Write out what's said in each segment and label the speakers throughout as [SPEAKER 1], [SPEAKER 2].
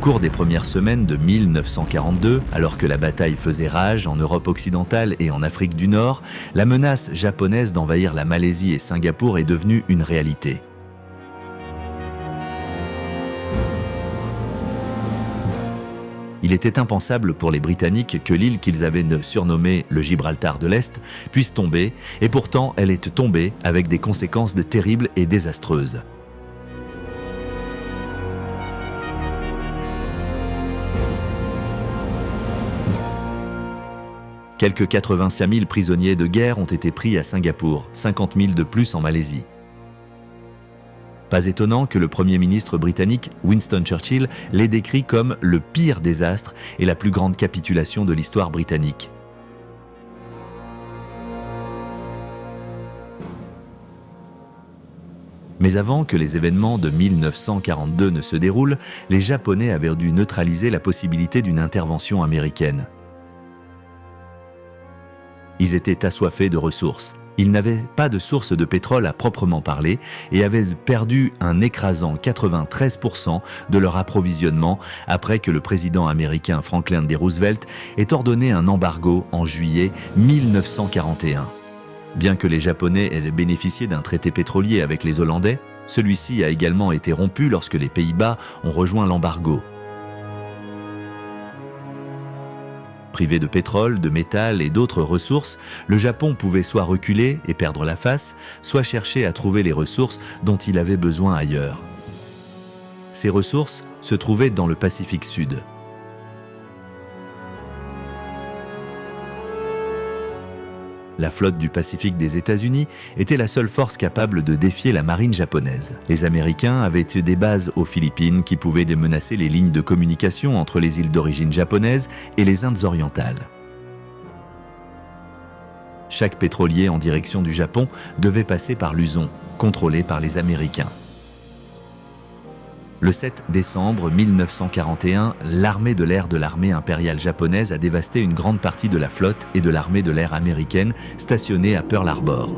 [SPEAKER 1] cours des premières semaines de 1942, alors que la bataille faisait rage en Europe occidentale et en Afrique du Nord, la menace japonaise d'envahir la Malaisie et Singapour est devenue une réalité. Il était impensable pour les Britanniques que l'île qu'ils avaient surnommée le Gibraltar de l'Est puisse tomber, et pourtant elle est tombée avec des conséquences terribles et désastreuses. Quelques 85 000 prisonniers de guerre ont été pris à Singapour, 50 000 de plus en Malaisie. Pas étonnant que le Premier ministre britannique Winston Churchill l'ait décrit comme le pire désastre et la plus grande capitulation de l'histoire britannique. Mais avant que les événements de 1942 ne se déroulent, les Japonais avaient dû neutraliser la possibilité d'une intervention américaine. Ils étaient assoiffés de ressources. Ils n'avaient pas de source de pétrole à proprement parler et avaient perdu un écrasant 93% de leur approvisionnement après que le président américain Franklin D. Roosevelt ait ordonné un embargo en juillet 1941. Bien que les Japonais aient bénéficié d'un traité pétrolier avec les Hollandais, celui-ci a également été rompu lorsque les Pays-Bas ont rejoint l'embargo. Privé de pétrole, de métal et d'autres ressources, le Japon pouvait soit reculer et perdre la face, soit chercher à trouver les ressources dont il avait besoin ailleurs. Ces ressources se trouvaient dans le Pacifique Sud. La flotte du Pacifique des États-Unis était la seule force capable de défier la marine japonaise. Les Américains avaient des bases aux Philippines qui pouvaient menacer les lignes de communication entre les îles d'origine japonaise et les Indes orientales. Chaque pétrolier en direction du Japon devait passer par Luzon, contrôlé par les Américains. Le 7 décembre 1941, l'armée de l'air de l'armée impériale japonaise a dévasté une grande partie de la flotte et de l'armée de l'air américaine stationnée à Pearl Harbor.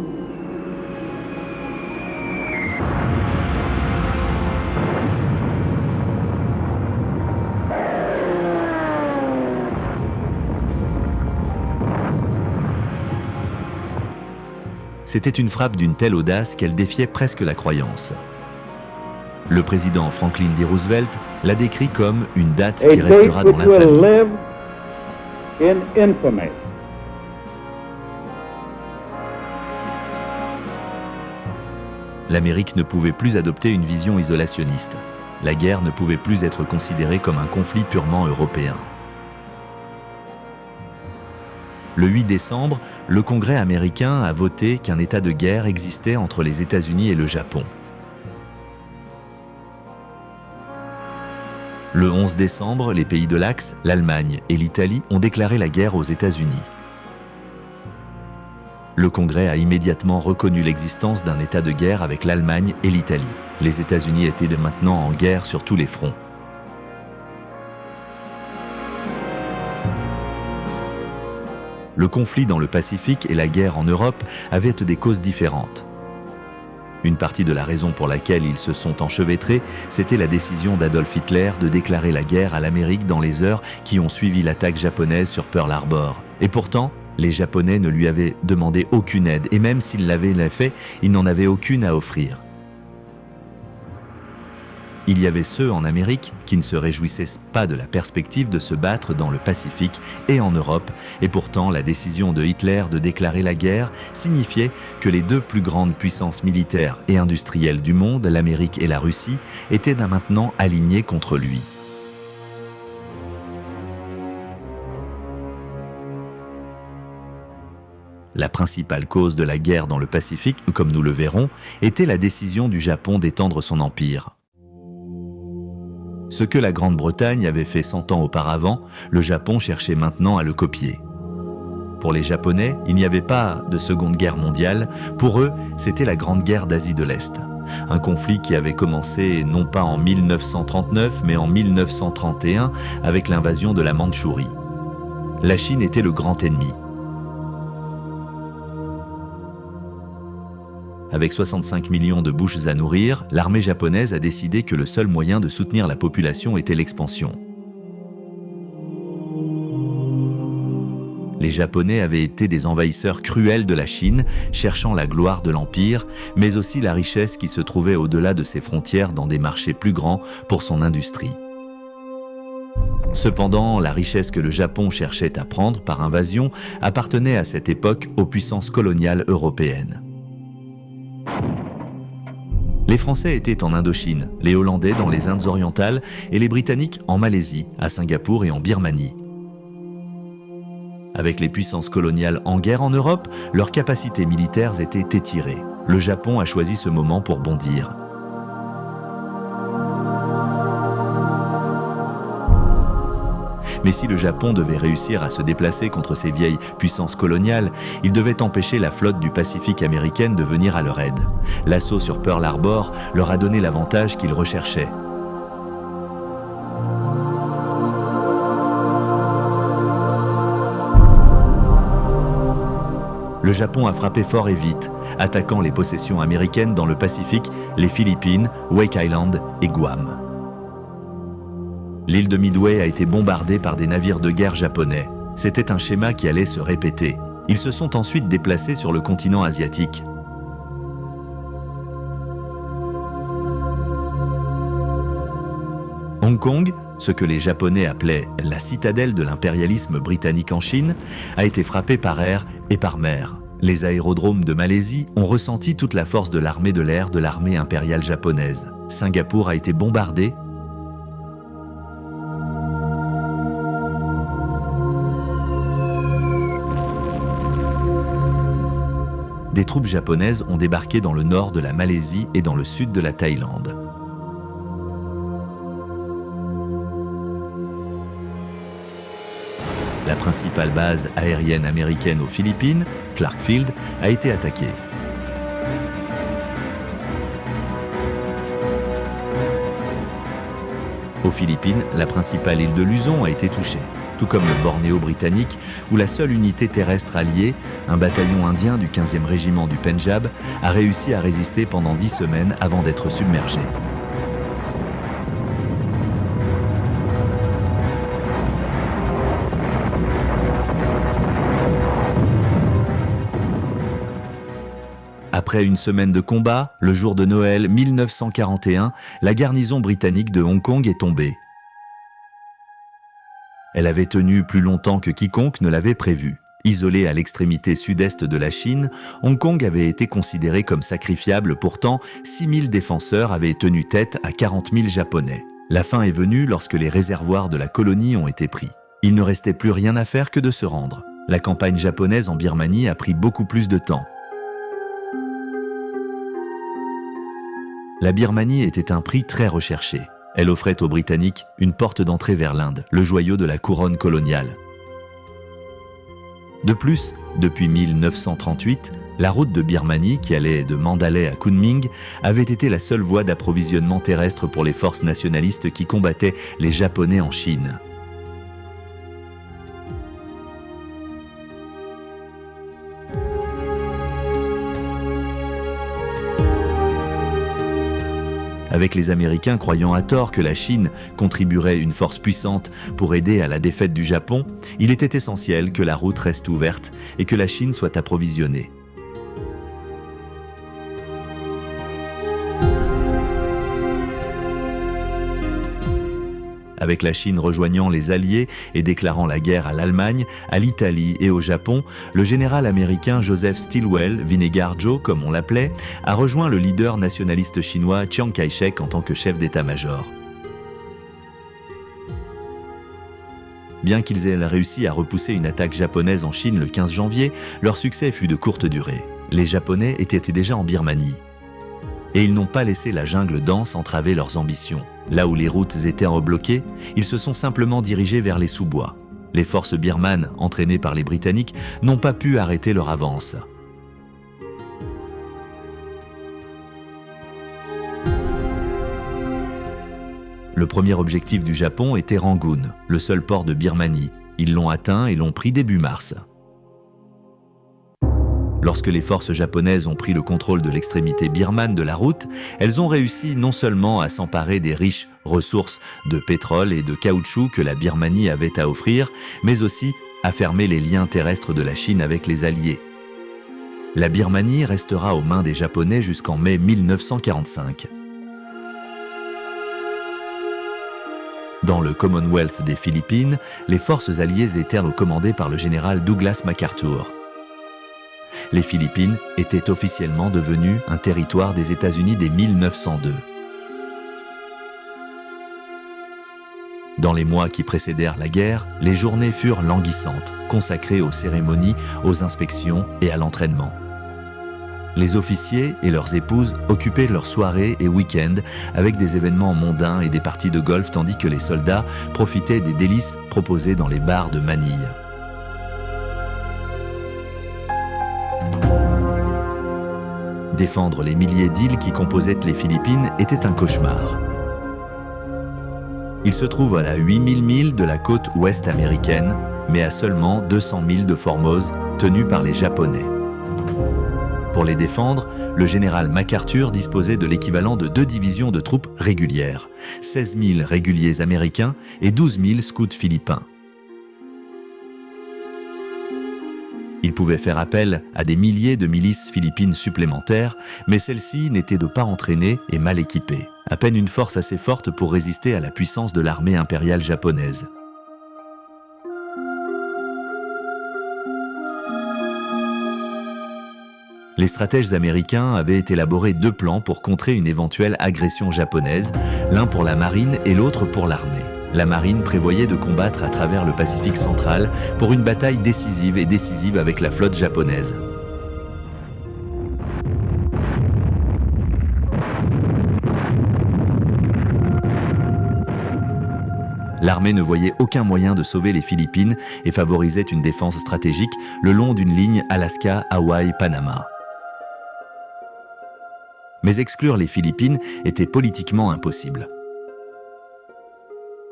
[SPEAKER 1] C'était une frappe d'une telle audace qu'elle défiait presque la croyance. Le président Franklin D. Roosevelt l'a décrit comme une date qui restera dans l'infamie. L'Amérique ne pouvait plus adopter une vision isolationniste. La guerre ne pouvait plus être considérée comme un conflit purement européen. Le 8 décembre, le Congrès américain a voté qu'un état de guerre existait entre les États-Unis et le Japon. Le 11 décembre, les pays de l'Axe, l'Allemagne et l'Italie ont déclaré la guerre aux États-Unis. Le Congrès a immédiatement reconnu l'existence d'un état de guerre avec l'Allemagne et l'Italie. Les États-Unis étaient maintenant en guerre sur tous les fronts. Le conflit dans le Pacifique et la guerre en Europe avaient des causes différentes. Une partie de la raison pour laquelle ils se sont enchevêtrés, c'était la décision d'Adolf Hitler de déclarer la guerre à l'Amérique dans les heures qui ont suivi l'attaque japonaise sur Pearl Harbor. Et pourtant, les Japonais ne lui avaient demandé aucune aide, et même s'ils l'avaient fait, ils n'en avaient aucune à offrir. Il y avait ceux en Amérique qui ne se réjouissaient pas de la perspective de se battre dans le Pacifique et en Europe, et pourtant la décision de Hitler de déclarer la guerre signifiait que les deux plus grandes puissances militaires et industrielles du monde, l'Amérique et la Russie, étaient maintenant alignées contre lui. La principale cause de la guerre dans le Pacifique, comme nous le verrons, était la décision du Japon d'étendre son empire. Ce que la Grande-Bretagne avait fait 100 ans auparavant, le Japon cherchait maintenant à le copier. Pour les Japonais, il n'y avait pas de Seconde Guerre mondiale. Pour eux, c'était la Grande Guerre d'Asie de l'Est. Un conflit qui avait commencé non pas en 1939, mais en 1931 avec l'invasion de la Mandchourie. La Chine était le grand ennemi. Avec 65 millions de bouches à nourrir, l'armée japonaise a décidé que le seul moyen de soutenir la population était l'expansion. Les Japonais avaient été des envahisseurs cruels de la Chine, cherchant la gloire de l'Empire, mais aussi la richesse qui se trouvait au-delà de ses frontières dans des marchés plus grands pour son industrie. Cependant, la richesse que le Japon cherchait à prendre par invasion appartenait à cette époque aux puissances coloniales européennes. Les Français étaient en Indochine, les Hollandais dans les Indes orientales et les Britanniques en Malaisie, à Singapour et en Birmanie. Avec les puissances coloniales en guerre en Europe, leurs capacités militaires étaient étirées. Le Japon a choisi ce moment pour bondir. Mais si le Japon devait réussir à se déplacer contre ces vieilles puissances coloniales, il devait empêcher la flotte du Pacifique américaine de venir à leur aide. L'assaut sur Pearl Harbor leur a donné l'avantage qu'ils recherchaient. Le Japon a frappé fort et vite, attaquant les possessions américaines dans le Pacifique, les Philippines, Wake Island et Guam. L'île de Midway a été bombardée par des navires de guerre japonais. C'était un schéma qui allait se répéter. Ils se sont ensuite déplacés sur le continent asiatique. Hong Kong, ce que les Japonais appelaient la citadelle de l'impérialisme britannique en Chine, a été frappé par air et par mer. Les aérodromes de Malaisie ont ressenti toute la force de l'armée de l'air de l'armée impériale japonaise. Singapour a été bombardé. Des troupes japonaises ont débarqué dans le nord de la Malaisie et dans le sud de la Thaïlande. La principale base aérienne américaine aux Philippines, Clark Field, a été attaquée. Aux Philippines, la principale île de Luzon a été touchée, tout comme le Bornéo britannique, où la seule unité terrestre alliée, un bataillon indien du 15e régiment du Pendjab, a réussi à résister pendant 10 semaines avant d'être submergé. Après une semaine de combat, le jour de Noël 1941, la garnison britannique de Hong Kong est tombée. Elle avait tenu plus longtemps que quiconque ne l'avait prévu. Isolée à l'extrémité sud-est de la Chine, Hong Kong avait été considéré comme sacrifiable. Pourtant, 6000 défenseurs avaient tenu tête à 40 000 Japonais. La fin est venue lorsque les réservoirs de la colonie ont été pris. Il ne restait plus rien à faire que de se rendre. La campagne japonaise en Birmanie a pris beaucoup plus de temps. La Birmanie était un prix très recherché. Elle offrait aux Britanniques une porte d'entrée vers l'Inde, le joyau de la couronne coloniale. De plus, depuis 1938, la route de Birmanie, qui allait de Mandalay à Kunming, avait été la seule voie d'approvisionnement terrestre pour les forces nationalistes qui combattaient les Japonais en Chine. Avec les Américains croyant à tort que la Chine contribuerait une force puissante pour aider à la défaite du Japon, il était essentiel que la route reste ouverte et que la Chine soit approvisionnée. Avec la Chine rejoignant les Alliés et déclarant la guerre à l'Allemagne, à l'Italie et au Japon, le général américain Joseph Stilwell, Vinegar Joe comme on l'appelait, a rejoint le leader nationaliste chinois Chiang Kai-shek en tant que chef d'état-major. Bien qu'ils aient réussi à repousser une attaque japonaise en Chine le 15 janvier, leur succès fut de courte durée. Les Japonais étaient déjà en Birmanie. Et ils n'ont pas laissé la jungle dense entraver leurs ambitions. Là où les routes étaient rebloquées, ils se sont simplement dirigés vers les sous-bois. Les forces birmanes, entraînées par les Britanniques, n'ont pas pu arrêter leur avance. Le premier objectif du Japon était Rangoon, le seul port de Birmanie. Ils l'ont atteint et l'ont pris début mars. Lorsque les forces japonaises ont pris le contrôle de l'extrémité birmane de la route, elles ont réussi non seulement à s'emparer des riches ressources de pétrole et de caoutchouc que la Birmanie avait à offrir, mais aussi à fermer les liens terrestres de la Chine avec les Alliés. La Birmanie restera aux mains des Japonais jusqu'en mai 1945. Dans le Commonwealth des Philippines, les forces alliées étaient commandées par le général Douglas MacArthur. Les Philippines étaient officiellement devenues un territoire des États-Unis dès 1902. Dans les mois qui précédèrent la guerre, les journées furent languissantes, consacrées aux cérémonies, aux inspections et à l'entraînement. Les officiers et leurs épouses occupaient leurs soirées et week-ends avec des événements mondains et des parties de golf, tandis que les soldats profitaient des délices proposées dans les bars de Manille. Défendre les milliers d'îles qui composaient les Philippines était un cauchemar. Il se trouve à 8000 milles de la côte ouest américaine, mais à seulement 200 milles de Formose, tenue par les Japonais. Pour les défendre, le général MacArthur disposait de l'équivalent de 2 divisions de troupes régulières, 16 000 réguliers américains et 12 000 scouts philippins. Il pouvait faire appel à des milliers de milices philippines supplémentaires, mais celles-ci n'étaient pas entraînées et mal équipées, à peine une force assez forte pour résister à la puissance de l'armée impériale japonaise. Les stratèges américains avaient élaboré 2 plans pour contrer une éventuelle agression japonaise, l'un pour la marine et l'autre pour l'armée. La marine prévoyait de combattre à travers le Pacifique central pour une bataille décisive avec la flotte japonaise. L'armée ne voyait aucun moyen de sauver les Philippines et favorisait une défense stratégique le long d'une ligne Alaska, Hawaï, Panama. Mais exclure les Philippines était politiquement impossible.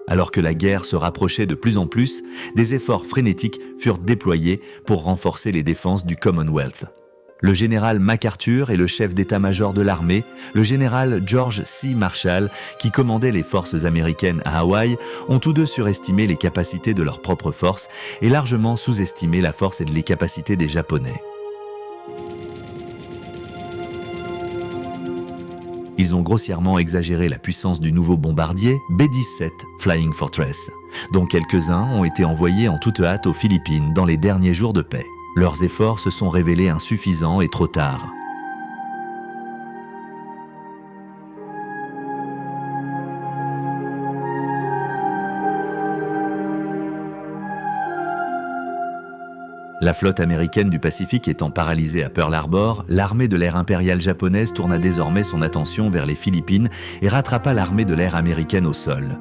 [SPEAKER 1] Alors que la guerre se rapprochait de plus en plus, des efforts frénétiques furent déployés pour renforcer les défenses du Commonwealth. Le général MacArthur et le chef d'état-major de l'armée, le général George C. Marshall, qui commandait les forces américaines à Hawaï, ont tous deux surestimé les capacités de leurs propres forces et largement sous-estimé la force et les capacités des Japonais. Ils ont grossièrement exagéré la puissance du nouveau bombardier B-17 Flying Fortress, dont quelques-uns ont été envoyés en toute hâte aux Philippines dans les derniers jours de paix. Leurs efforts se sont révélés insuffisants et trop tard. La flotte américaine du Pacifique étant paralysée à Pearl Harbor, l'armée de l'air impériale japonaise tourna désormais son attention vers les Philippines et rattrapa l'armée de l'air américaine au sol.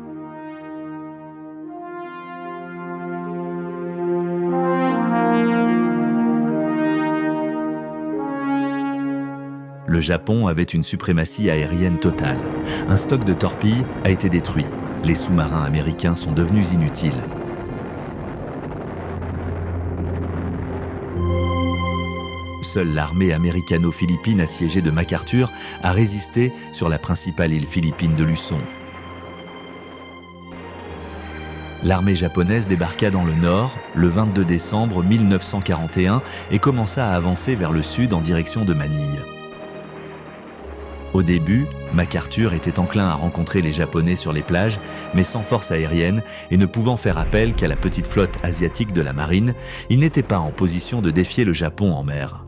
[SPEAKER 1] Le Japon avait une suprématie aérienne totale. Un stock de torpilles a été détruit. Les sous-marins américains sont devenus inutiles. Seule l'armée américano-philippine assiégée de MacArthur a résisté sur la principale île philippine de Luçon. L'armée japonaise débarqua dans le nord le 22 décembre 1941 et commença à avancer vers le sud en direction de Manille. Au début, MacArthur était enclin à rencontrer les Japonais sur les plages, mais sans force aérienne et ne pouvant faire appel qu'à la petite flotte asiatique de la marine, il n'était pas en position de défier le Japon en mer.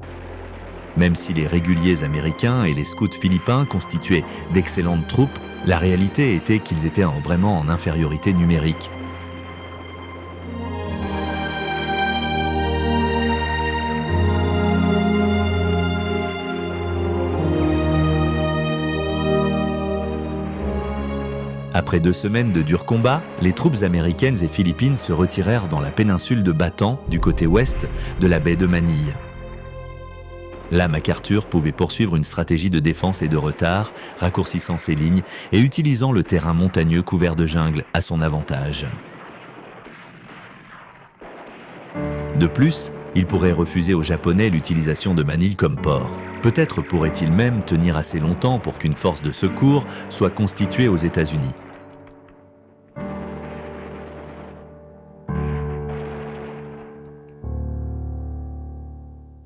[SPEAKER 1] Même si les réguliers américains et les scouts philippins constituaient d'excellentes troupes, la réalité était qu'ils étaient vraiment en infériorité numérique. Après 2 semaines de durs combats, les troupes américaines et philippines se retirèrent dans la péninsule de Bataan, du côté ouest de la baie de Manille. Là, MacArthur pouvait poursuivre une stratégie de défense et de retard, raccourcissant ses lignes et utilisant le terrain montagneux couvert de jungle à son avantage. De plus, Il pourrait refuser aux Japonais l'utilisation de Manille comme port. Peut-être pourrait-il même tenir assez longtemps pour qu'une force de secours soit constituée aux États-Unis.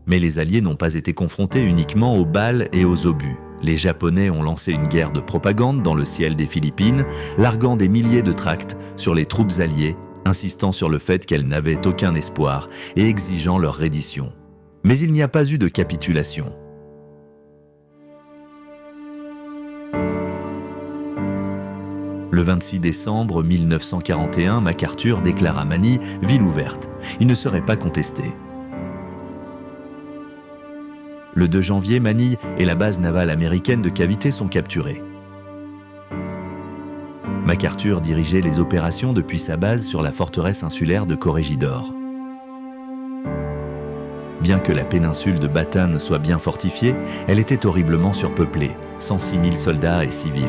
[SPEAKER 1] Mais les Alliés n'ont pas été confrontés uniquement aux balles et aux obus. Les Japonais ont lancé une guerre de propagande dans le ciel des Philippines, larguant des milliers de tracts sur les troupes alliées, insistant sur le fait qu'elles n'avaient aucun espoir et exigeant leur reddition. Mais il n'y a pas eu de capitulation. Le 26 décembre 1941, MacArthur déclara Manille ville ouverte. Il ne serait pas contesté. Le 2 janvier, Manille et la base navale américaine de Cavite sont capturés. MacArthur dirigeait les opérations depuis sa base sur la forteresse insulaire de Corregidor. Bien que la péninsule de Bataan soit bien fortifiée, elle était horriblement surpeuplée, 106 000 soldats et civils.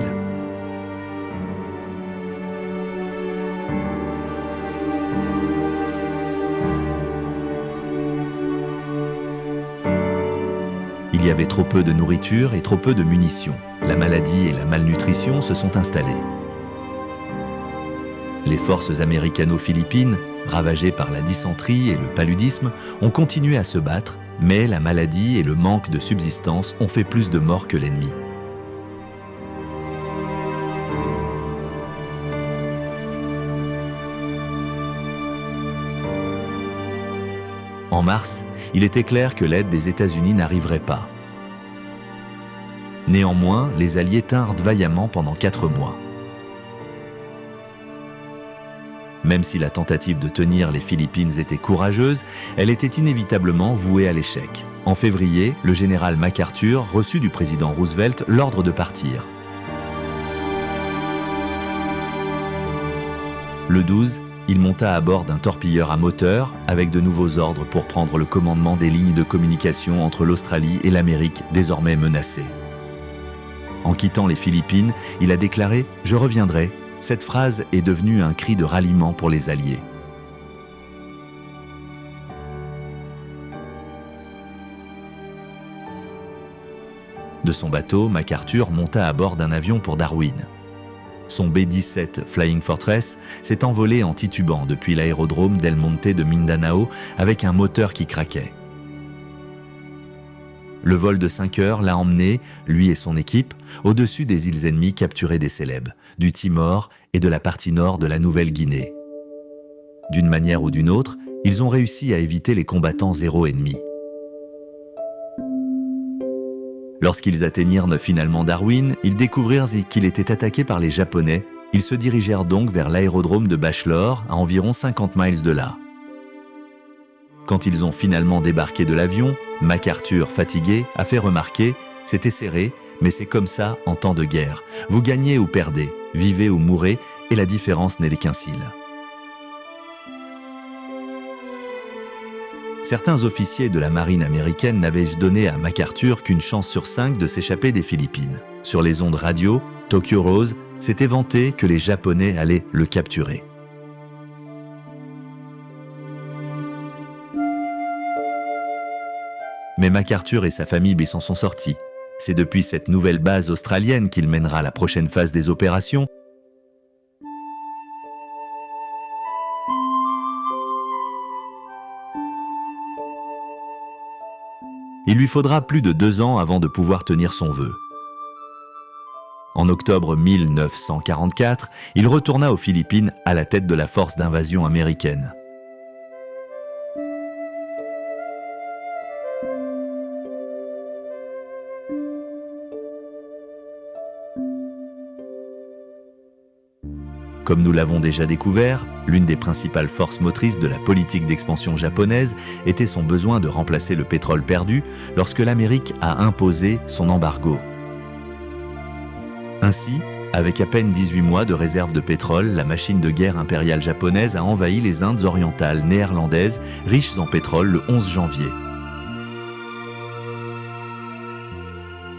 [SPEAKER 1] Il y avait trop peu de nourriture et trop peu de munitions. La maladie et la malnutrition se sont installées. Les forces américano-philippines, ravagées par la dysenterie et le paludisme, ont continué à se battre, mais la maladie et le manque de subsistance ont fait plus de morts que l'ennemi. En mars, il était clair que l'aide des États-Unis n'arriverait pas. Néanmoins, les Alliés tinrent vaillamment pendant 4 mois. Même si la tentative de tenir les Philippines était courageuse, elle était inévitablement vouée à l'échec. En février, le général MacArthur reçut du président Roosevelt l'ordre de partir. Le 12, il monta à bord d'un torpilleur à moteur avec de nouveaux ordres pour prendre le commandement des lignes de communication entre l'Australie et l'Amérique désormais menacées. En quittant les Philippines, il a déclaré « Je reviendrai ». Cette phrase est devenue un cri de ralliement pour les Alliés. De son bateau, MacArthur monta à bord d'un avion pour Darwin. Son B-17 Flying Fortress s'est envolé en titubant depuis l'aérodrome d'El Monte de Mindanao avec un moteur qui craquait. Le vol de 5 heures l'a emmené, lui et son équipe, au-dessus des îles ennemies capturées des Célèbes, du Timor et de la partie nord de la Nouvelle-Guinée. D'une manière ou d'une autre, ils ont réussi à éviter les combattants zéro ennemis. Lorsqu'ils atteignirent finalement Darwin, ils découvrirent qu'il était attaqué par les Japonais. Ils se dirigèrent donc vers l'aérodrome de Bachelor, à environ 50 miles de là. Quand ils ont finalement débarqué de l'avion, MacArthur, fatigué, a fait remarquer « C'était serré, mais c'est comme ça en temps de guerre. Vous gagnez ou perdez, vivez ou mourrez, et la différence n'est qu'un cil. » Certains officiers de la marine américaine n'avaient donné à MacArthur qu'une chance sur 5 de s'échapper des Philippines. Sur les ondes radio, Tokyo Rose s'était vanté que les Japonais allaient le capturer. Mais MacArthur et sa famille lui s'en sont sortis. C'est depuis cette nouvelle base australienne qu'il mènera la prochaine phase des opérations. Il lui faudra plus de 2 ans avant de pouvoir tenir son vœu. En octobre 1944, il retourna aux Philippines à la tête de la force d'invasion américaine. Comme nous l'avons déjà découvert, l'une des principales forces motrices de la politique d'expansion japonaise était son besoin de remplacer le pétrole perdu lorsque l'Amérique a imposé son embargo. Ainsi, avec à peine 18 mois de réserve de pétrole, la machine de guerre impériale japonaise a envahi les Indes orientales néerlandaises, riches en pétrole, le 11 janvier.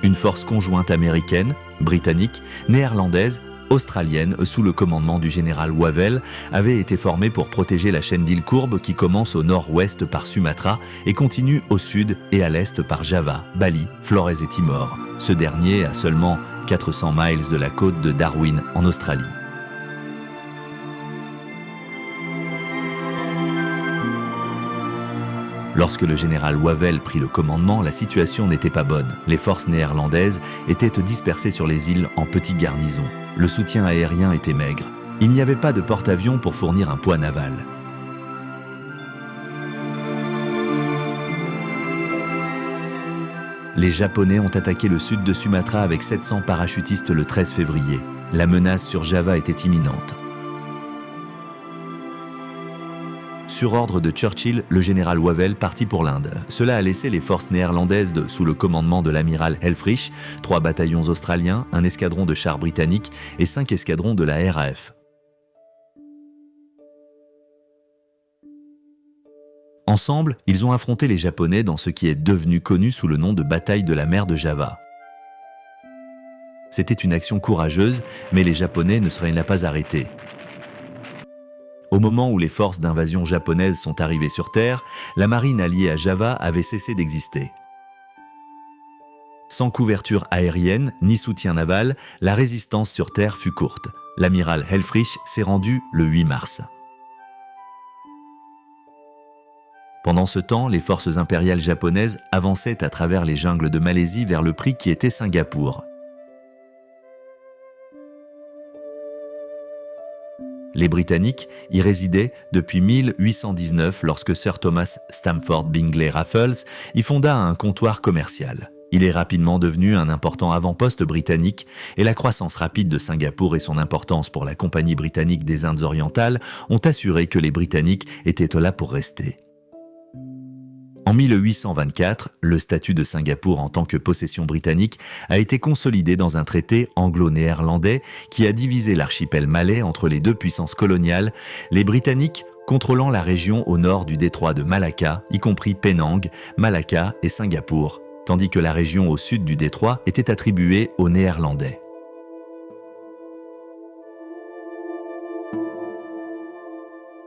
[SPEAKER 1] Une force conjointe américaine, britannique, néerlandaise australienne sous le commandement du général Wavell avait été formée pour protéger la chaîne d'îles courbes qui commence au nord-ouest par Sumatra et continue au sud et à l'est par Java, Bali, Flores et Timor, ce dernier à seulement 400 miles de la côte de Darwin en Australie. Lorsque le général Wavell prit le commandement, la situation n'était pas bonne. Les forces néerlandaises étaient dispersées sur les îles en petites garnisons. Le soutien aérien était maigre. Il n'y avait pas de porte-avions pour fournir un poids naval. Les Japonais ont attaqué le sud de Sumatra avec 700 parachutistes le 13 février. La menace sur Java était imminente. Sur ordre de Churchill, le général Wavell partit pour l'Inde. Cela a laissé les forces néerlandaises sous le commandement de l'amiral Helfrich, 3 bataillons australiens, un escadron de chars britanniques et 5 escadrons de la RAF. Ensemble, ils ont affronté les Japonais dans ce qui est devenu connu sous le nom de bataille de la mer de Java. C'était une action courageuse, mais les Japonais ne seraient pas arrêtés. Au moment où les forces d'invasion japonaises sont arrivées sur Terre, la marine alliée à Java avait cessé d'exister. Sans couverture aérienne ni soutien naval, la résistance sur Terre fut courte. L'amiral Helfrich s'est rendu le 8 mars. Pendant ce temps, les forces impériales japonaises avançaient à travers les jungles de Malaisie vers le prix qui était Singapour. Les Britanniques y résidaient depuis 1819 lorsque Sir Thomas Stamford Bingley Raffles y fonda un comptoir commercial. Il est rapidement devenu un important avant-poste britannique et la croissance rapide de Singapour et son importance pour la Compagnie britannique des Indes orientales ont assuré que les Britanniques étaient là pour rester. En 1824, le statut de Singapour en tant que possession britannique a été consolidé dans un traité anglo-néerlandais qui a divisé l'archipel malais entre les 2 puissances coloniales, les Britanniques contrôlant la région au nord du détroit de Malacca, y compris Penang, Malacca et Singapour, tandis que la région au sud du détroit était attribuée aux Néerlandais.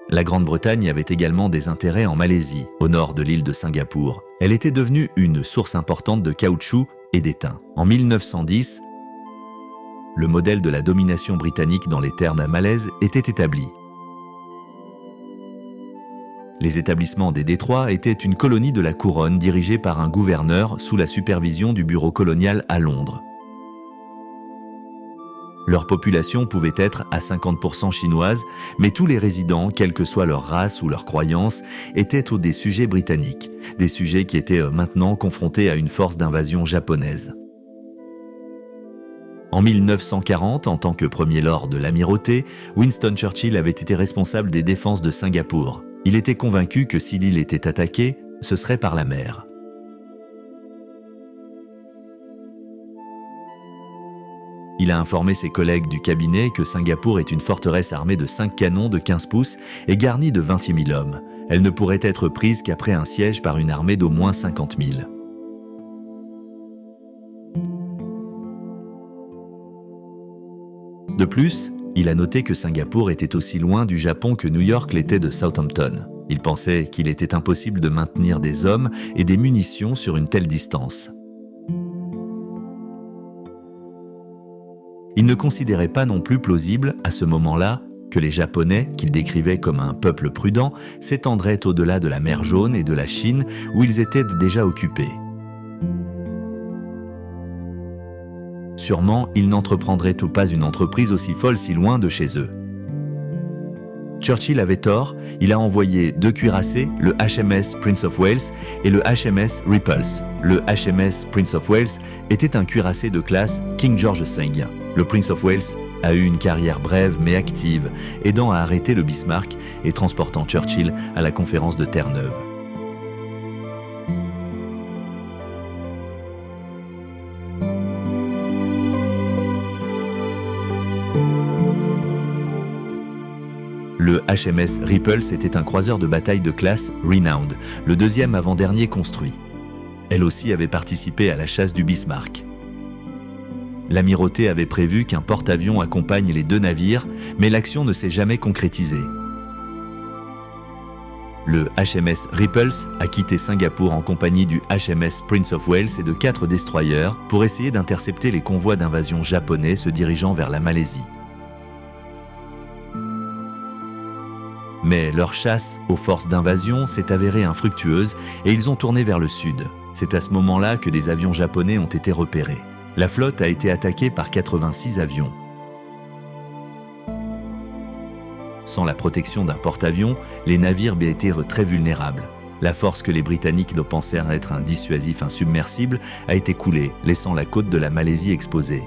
[SPEAKER 1] La Grande-Bretagne avait également des intérêts en Malaisie, au nord de l'île de Singapour. Elle était devenue une source importante de caoutchouc et d'étain. En 1910, le modèle de la domination britannique dans les terres malaises était établi. Les établissements des détroits étaient une colonie de la couronne dirigée par un gouverneur sous la supervision du bureau colonial à Londres. Leur population pouvait être à 50% chinoise, mais tous les résidents, quelle que soit leur race ou leur croyance, étaient des sujets britanniques, des sujets qui étaient maintenant confrontés à une force d'invasion japonaise. En 1940, en tant que premier lord de l'amirauté, Winston Churchill avait été responsable des défenses de Singapour. Il était convaincu que si l'île était attaquée, ce serait par la mer. Il a informé ses collègues du cabinet que Singapour est une forteresse armée de 5 canons de 15 pouces et garnie de 28 000 hommes. Elle ne pourrait être prise qu'après un siège par une armée d'au moins 50 000. De plus, il a noté que Singapour était aussi loin du Japon que New York l'était de Southampton. Il pensait qu'il était impossible de maintenir des hommes et des munitions sur une telle distance. Il ne considérait pas non plus plausible, à ce moment-là, que les Japonais, qu'il décrivait comme un peuple prudent, s'étendraient au-delà de la mer Jaune et de la Chine, où ils étaient déjà occupés. Sûrement, ils n'entreprendraient pas une entreprise aussi folle si loin de chez eux. Churchill avait tort, il a envoyé 2 cuirassés, le HMS Prince of Wales et le HMS Repulse. Le HMS Prince of Wales était un cuirassé de classe King George V. Le Prince of Wales a eu une carrière brève mais active, aidant à arrêter le Bismarck et transportant Churchill à la conférence de Terre-Neuve. Le HMS Repulse était un croiseur de bataille de classe Renowned, le 2e avant-dernier construit. Elle aussi avait participé à la chasse du Bismarck. L'amirauté avait prévu qu'un porte-avions accompagne les deux navires, mais l'action ne s'est jamais concrétisée. Le HMS Ripples a quitté Singapour en compagnie du HMS Prince of Wales et de 4 destroyers pour essayer d'intercepter les convois d'invasion japonais se dirigeant vers la Malaisie. Mais leur chasse aux forces d'invasion s'est avérée infructueuse et ils ont tourné vers le sud. C'est à ce moment-là que des avions japonais ont été repérés. La flotte a été attaquée par 86 avions. Sans la protection d'un porte-avions, les navires étaient très vulnérables. La force que les Britanniques pensèrent être un dissuasif insubmersible a été coulée, laissant la côte de la Malaisie exposée.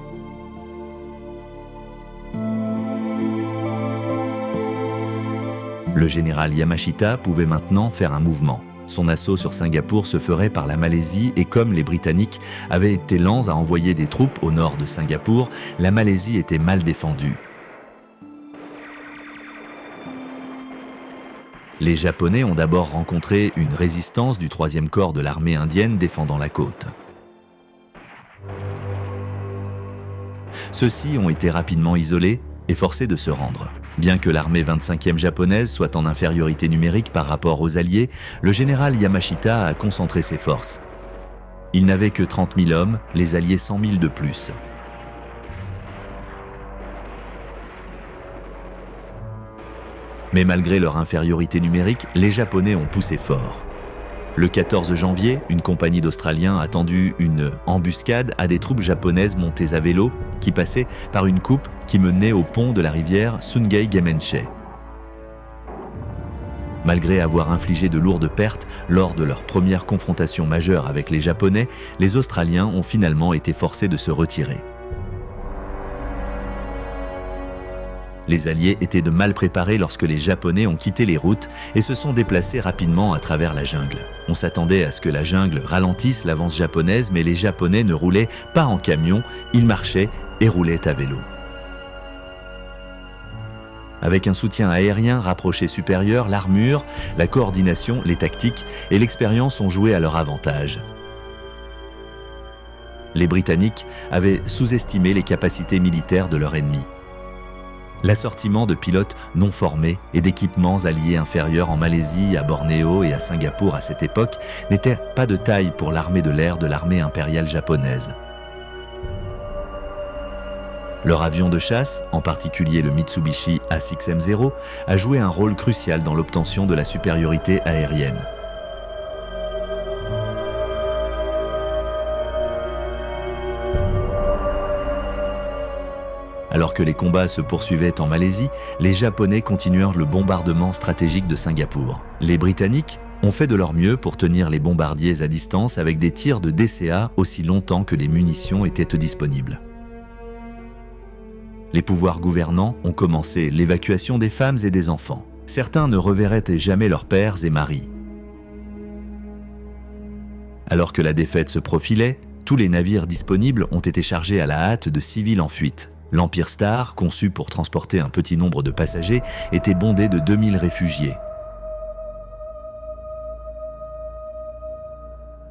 [SPEAKER 1] Le général Yamashita pouvait maintenant faire un mouvement. Son assaut sur Singapour se ferait par la Malaisie et comme les Britanniques avaient été lents à envoyer des troupes au nord de Singapour, la Malaisie était mal défendue. Les Japonais ont d'abord rencontré une résistance du 3e corps de l'armée indienne défendant la côte. Ceux-ci ont été rapidement isolés et forcés de se rendre. Bien que l'armée 25e japonaise soit en infériorité numérique par rapport aux Alliés, le général Yamashita a concentré ses forces. Il n'avait que 30 000 hommes, les Alliés 100 000 de plus. Mais malgré leur infériorité numérique, les Japonais ont poussé fort. Le 14 janvier, une compagnie d'Australiens a tendu une embuscade à des troupes japonaises montées à vélo qui passaient par une coupe qui menait au pont de la rivière Sungei-Gemenche. Malgré avoir infligé de lourdes pertes lors de leur première confrontation majeure avec les Japonais, les Australiens ont finalement été forcés de se retirer. Les Alliés étaient de mal préparés lorsque les Japonais ont quitté les routes et se sont déplacés rapidement à travers la jungle. On s'attendait à ce que la jungle ralentisse l'avance japonaise, mais les Japonais ne roulaient pas en camion, ils marchaient et roulaient à vélo. Avec un soutien aérien rapproché supérieur, l'armure, la coordination, les tactiques et l'expérience ont joué à leur avantage. Les Britanniques avaient sous-estimé les capacités militaires de leur ennemi. L'assortiment de pilotes non formés et d'équipements alliés inférieurs en Malaisie, à Bornéo et à Singapour à cette époque n'était pas de taille pour l'armée de l'air de l'armée impériale japonaise. Leur avion de chasse, en particulier le Mitsubishi A6M0, a joué un rôle crucial dans l'obtention de la supériorité aérienne. Alors que les combats se poursuivaient en Malaisie, les Japonais continuèrent le bombardement stratégique de Singapour. Les Britanniques ont fait de leur mieux pour tenir les bombardiers à distance avec des tirs de DCA aussi longtemps que les munitions étaient disponibles. Les pouvoirs gouvernants ont commencé l'évacuation des femmes et des enfants. Certains ne reverraient jamais leurs pères et maris. Alors que la défaite se profilait, tous les navires disponibles ont été chargés à la hâte de civils en fuite. L'Empire Star, conçu pour transporter un petit nombre de passagers, était bondé de 2000 réfugiés.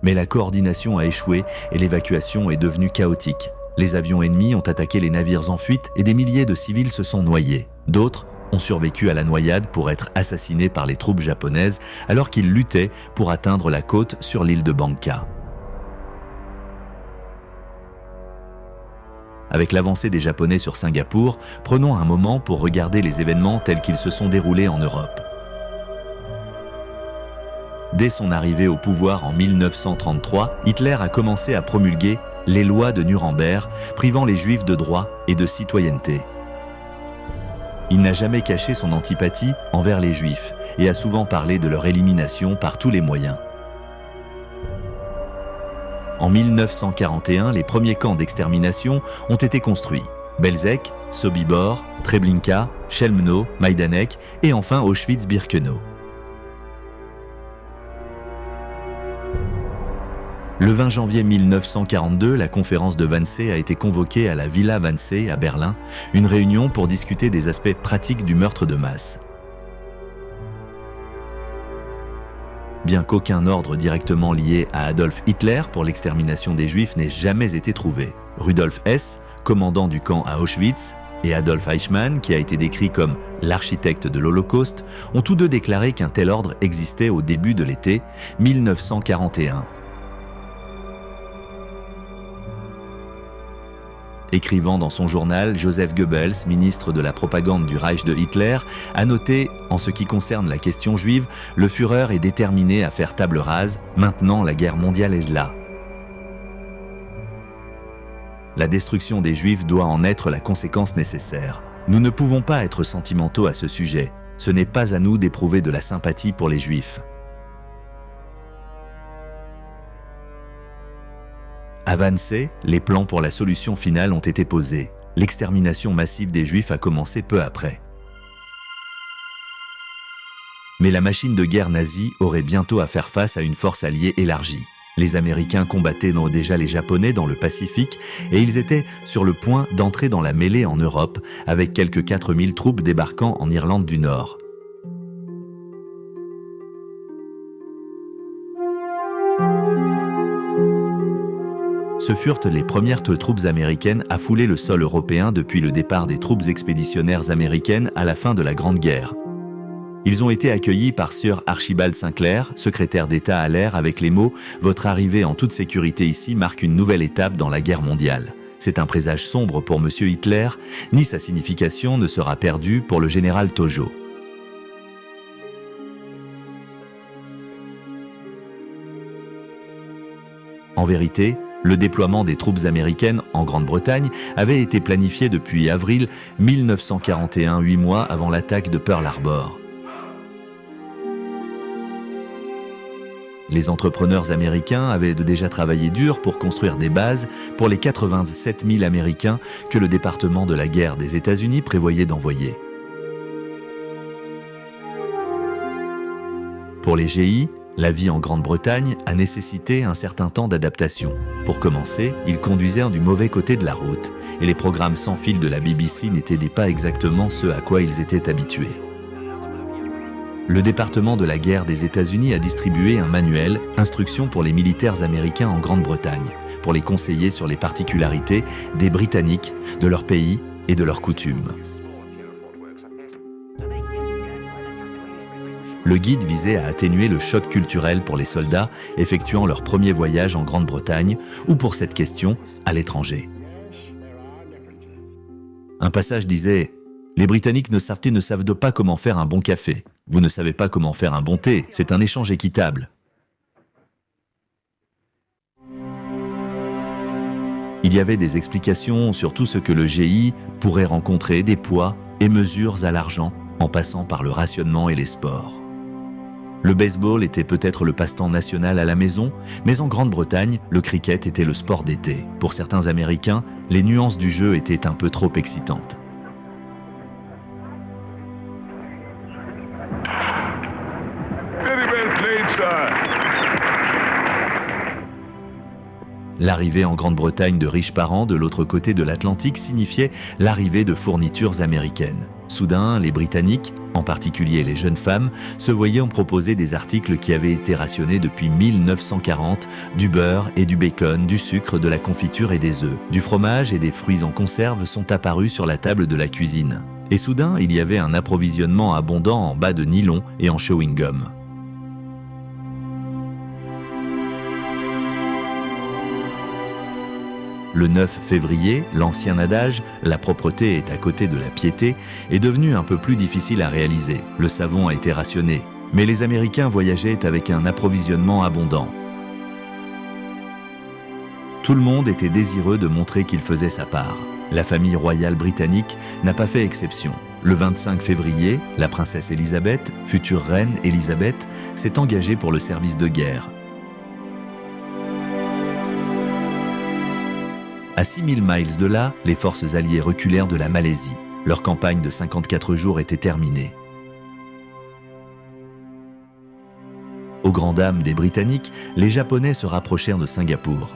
[SPEAKER 1] Mais la coordination a échoué et l'évacuation est devenue chaotique. Les avions ennemis ont attaqué les navires en fuite et des milliers de civils se sont noyés. D'autres ont survécu à la noyade pour être assassinés par les troupes japonaises alors qu'ils luttaient pour atteindre la côte sur l'île de Bangka. Avec l'avancée des Japonais sur Singapour, prenons un moment pour regarder les événements tels qu'ils se sont déroulés en Europe. Dès son arrivée au pouvoir en 1933, Hitler a commencé à promulguer les lois de Nuremberg, privant les Juifs de droits et de citoyenneté. Il n'a jamais caché son antipathie envers les Juifs et a souvent parlé de leur élimination par tous les moyens. En 1941, les premiers camps d'extermination ont été construits. Belzec, Sobibor, Treblinka, Chelmno, Majdanek et enfin Auschwitz-Birkenau. Le 20 janvier 1942, la conférence de Wannsee a été convoquée à la Villa Wannsee à Berlin, une réunion pour discuter des aspects pratiques du meurtre de masse. Bien qu'aucun ordre directement lié à Adolf Hitler pour l'extermination des Juifs n'ait jamais été trouvé. Rudolf Hess, commandant du camp à Auschwitz, et Adolf Eichmann, qui a été décrit comme l'architecte de l'Holocauste, ont tous deux déclaré qu'un tel ordre existait au début de l'été 1941. Écrivant dans son journal, Joseph Goebbels, ministre de la propagande du Reich de Hitler, a noté, en ce qui concerne la question juive, le Führer est déterminé à faire table rase, maintenant la guerre mondiale est là. La destruction des Juifs doit en être la conséquence nécessaire. Nous ne pouvons pas être sentimentaux à ce sujet. Ce n'est pas à nous d'éprouver de la sympathie pour les Juifs. À Wannsee, les plans pour la solution finale ont été posés. L'extermination massive des Juifs a commencé peu après. Mais la machine de guerre nazie aurait bientôt à faire face à une force alliée élargie. Les Américains combattaient déjà les Japonais dans le Pacifique et ils étaient sur le point d'entrer dans la mêlée en Europe avec quelques 4000 troupes débarquant en Irlande du Nord. Ce furent les premières troupes américaines à fouler le sol européen depuis le départ des troupes expéditionnaires américaines à la fin de la Grande Guerre. Ils ont été accueillis par Sir Archibald Sinclair, secrétaire d'État à l'air, avec les mots « Votre arrivée en toute sécurité ici marque une nouvelle étape dans la guerre mondiale ». C'est un présage sombre pour M. Hitler, ni sa signification ne sera perdue pour le général Tojo. En vérité, le déploiement des troupes américaines en Grande-Bretagne avait été planifié depuis avril 1941, 8 mois avant l'attaque de Pearl Harbor. Les entrepreneurs américains avaient déjà travaillé dur pour construire des bases pour les 87 000 Américains que le département de la guerre des États-Unis prévoyait d'envoyer. Pour les GI, la vie en Grande-Bretagne a nécessité un certain temps d'adaptation. Pour commencer, ils conduisaient du mauvais côté de la route et les programmes sans fil de la BBC n'étaient pas exactement ceux à quoi ils étaient habitués. Le département de la guerre des États-Unis a distribué un manuel, Instructions pour les militaires américains en Grande-Bretagne, pour les conseiller sur les particularités des Britanniques, de leur pays et de leurs coutumes. Le guide visait à atténuer le choc culturel pour les soldats effectuant leur premier voyage en Grande-Bretagne ou pour cette question, à l'étranger. Un passage disait « Les Britanniques ne savent pas comment faire un bon café. Vous ne savez pas comment faire un bon thé. C'est un échange équitable. » Il y avait des explications sur tout ce que le GI pourrait rencontrer, des poids et mesures à l'argent, en passant par le rationnement et les sports. Le baseball était peut-être le passe-temps national à la maison, mais en Grande-Bretagne, le cricket était le sport d'été. Pour certains Américains, les nuances du jeu étaient un peu trop excitantes. L'arrivée en Grande-Bretagne de riches parents de l'autre côté de l'Atlantique signifiait l'arrivée de fournitures américaines. Soudain, les Britanniques, en particulier les jeunes femmes, se voyaient proposer des articles qui avaient été rationnés depuis 1940, du beurre et du bacon, du sucre, de la confiture et des œufs. Du fromage et des fruits en conserve sont apparus sur la table de la cuisine. Et soudain, il y avait un approvisionnement abondant en bas de nylon et en chewing-gum. Le 9 février, l'ancien adage « la propreté est à côté de la piété » est devenu un peu plus difficile à réaliser. Le savon a été rationné, mais les Américains voyageaient avec un approvisionnement abondant. Tout le monde était désireux de montrer qu'il faisait sa part. La famille royale britannique n'a pas fait exception. Le 25 février, la princesse Élisabeth, future reine Élisabeth, s'est engagée pour le service de guerre. À 6000 miles de là, les forces alliées reculèrent de la Malaisie. Leur campagne de 54 jours était terminée. Aux grandes dames des Britanniques, les Japonais se rapprochèrent de Singapour.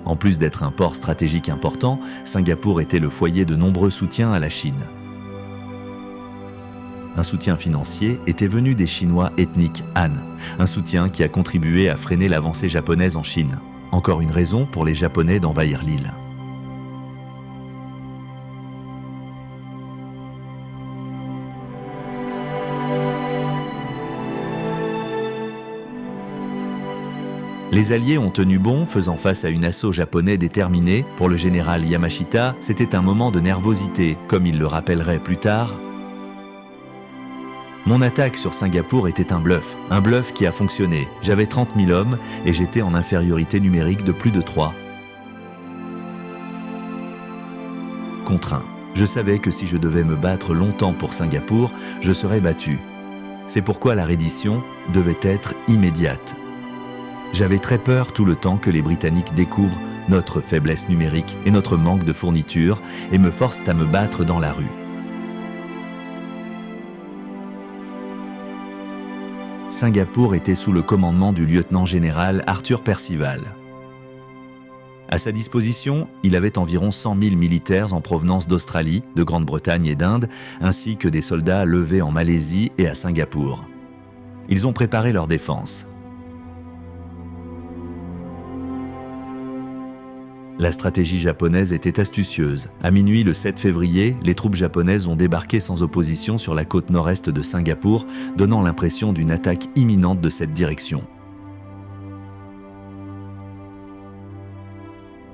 [SPEAKER 1] En plus d'être un port stratégique important, Singapour était le foyer de nombreux soutiens à la Chine. Un soutien financier était venu des Chinois ethniques Han, un soutien qui a contribué à freiner l'avancée japonaise en Chine. Encore une raison pour les Japonais d'envahir l'île. Les Alliés ont tenu bon, faisant face à une assaut japonais déterminé. Pour le général Yamashita, c'était un moment de nervosité, comme il le rappellerait plus tard. Mon attaque sur Singapour était un bluff qui a fonctionné. J'avais 30 000 hommes et j'étais en infériorité numérique de plus de 3 contre 1. Je savais que si je devais me battre longtemps pour Singapour, je serais battu. C'est pourquoi la reddition devait être immédiate. J'avais très peur tout le temps que les Britanniques découvrent notre faiblesse numérique et notre manque de fournitures et me forcent à me battre dans la rue. Singapour était sous le commandement du lieutenant-général Arthur Percival. À sa disposition, il avait environ 100 000 militaires en provenance d'Australie, de Grande-Bretagne et d'Inde, ainsi que des soldats levés en Malaisie et à Singapour. Ils ont préparé leur défense. La stratégie japonaise était astucieuse. À minuit le 7 février, les troupes japonaises ont débarqué sans opposition sur la côte nord-est de Singapour, donnant l'impression d'une attaque imminente de cette direction.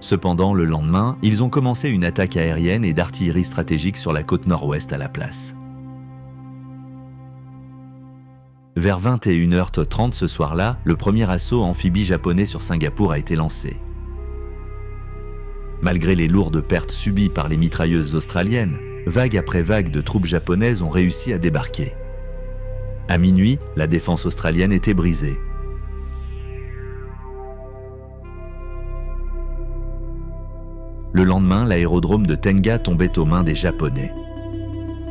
[SPEAKER 1] Cependant, le lendemain, ils ont commencé une attaque aérienne et d'artillerie stratégique sur la côte nord-ouest à la place. Vers 21h30 ce soir-là, le premier assaut amphibie japonais sur Singapour a été lancé. Malgré les lourdes pertes subies par les mitrailleuses australiennes, vague après vague de troupes japonaises ont réussi à débarquer. À minuit, la défense australienne était brisée. Le lendemain, l'aérodrome de Tenga tombait aux mains des Japonais.